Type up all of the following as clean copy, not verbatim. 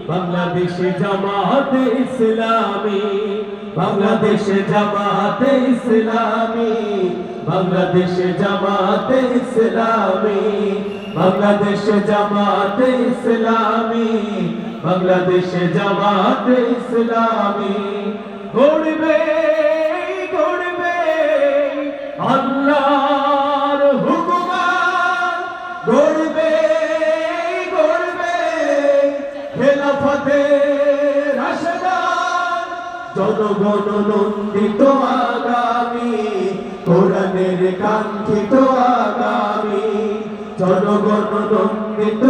বাংলাদেশে জামাতে ইসলামী, বাংলাদেশে জামাতে ইসলামী, বাংলাদেশে জামাতে ইসলামী, বাংলাদেশে জামাতে ইসলামী, বাংলাদেশে জামাতে ইসলামী। গড়বে গড়বে আল্লাহর হুকুমাত, গড়বে গড়বে খেলাফতে রাশেদান, জনগণ নন্দিত আগামী, কোরআনের কাঙ্ক্ষিত আগামী, জনগণ নন্দিত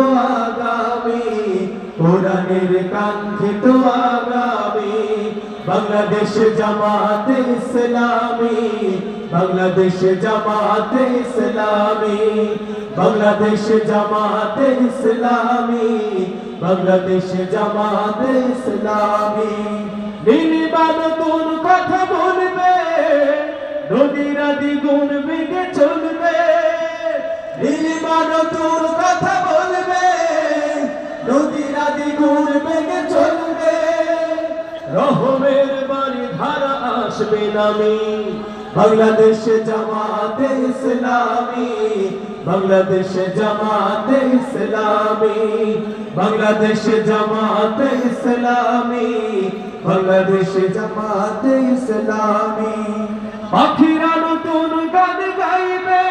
আগামী, কোরআনের কাঙ্ক্ষিত আগামী। বাংলাদেশ জামাতে ইসলামী, বাংলাদেশ জামাতে ইসলামী, বাংলাদেশ জামাতে ইসলামী, বাংলাদেশ জামাতে ইসলামী। নীলিমা নতুন কথা বলবে, নদীরা দ্বিগুণ বেগে চলবে, নীলিমা নতুন কথা বলবে, নদীরা দ্বিগুণ বেগে চলবে। রহমের বাড়ি ধারা আসবে নামি, বাংলাদেশ জামাতে ইসলামী, বাংলাদেশ জামাতে ইসলামী, বাংলাদেশ জামাতে ইসলামী, বাংলাদেশ জামাতে ইসলামী। পাখিরা নতুন গান গাইবে,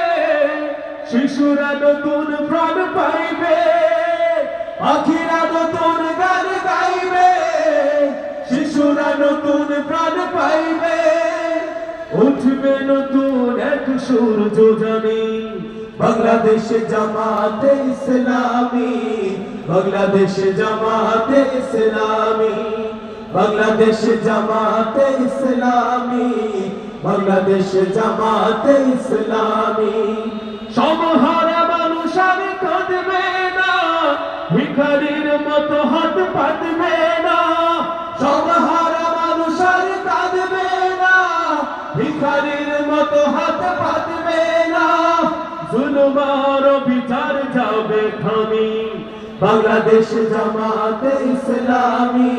শিশুরা নতুন প্রাণ পাইবে, পাখিরা নতুন গান গাইবে, শিশুরা নতুন প্রাণ পাইবে। উঠবে নতুন এক সূর্য জানি, বাংলাদেশ জামাতে ইসলামী, বাংলাদেশ জামাতে ইসলামী, বাংলাদেশ জামাতে ইসলামী, বাংলাদেশ জামাতে ইসলামী। সমহারা মানুষ আর কাঁদবে না, ভিখারির মতো হাত পাতবে না, সমহারা মানুষ আর কাঁদবে না, ভিখারির মতো হাত পাতবে না। জুলুমার বিচার যাবে থামি, বাংলাদেশ জামাতে ইসলামী,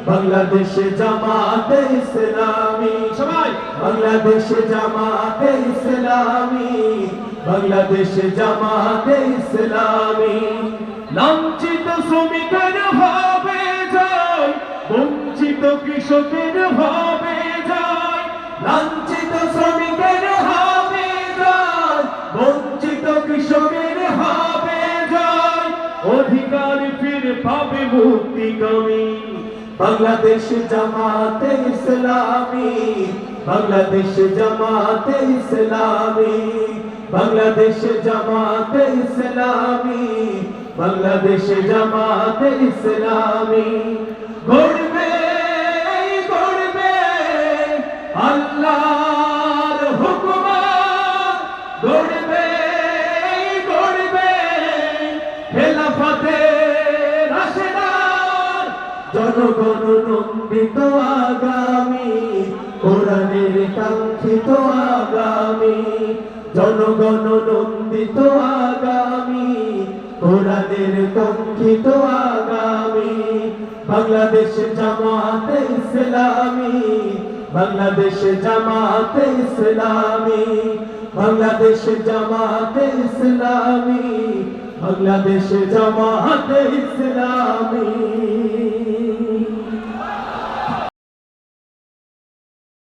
বাংলাদেশ জামাতে ইসলামী। সবাই বাংলাদেশ জামাতে ইসলামী, বাংলাদেশ জামাতে ইসলামী। লাঞ্ছিত শ্রমিকের হবে জয়, বঞ্চিত কৃষকের হবে জয়, লাঞ্ছিত শ্রমিকের হবে জয়, বঞ্চিত কৃষকের হবে জয়। অধিকার ফিরে পাবে মুক্তিকামী, বাংলাদেশ জামাতে ইসলামী, বাংলাদেশ জামাতে ইসলামী, বাংলাদেশ জামাতে ইসলামী, বাংলাদেশ জামাতে ইসলামী। গড়বে গড়বে আল্লাহর হুকুমাত, গড়বে গড়বে খেলাফতে রাশেদান, জনগণ নন্দিত আগামী, কোরআনের কাঙ্ক্ষিত আগামী, জনগণ নন্দিত আগামী, কোরআনের কাঙ্ক্ষিত আগামী। বাংলাদেশ জামাতে ইসলামী, বাংলাদেশ জামাতে ইসলামী, বাংলাদেশ জামাতে ইসলামী, বাংলাদেশ জামাতে ইসলামী।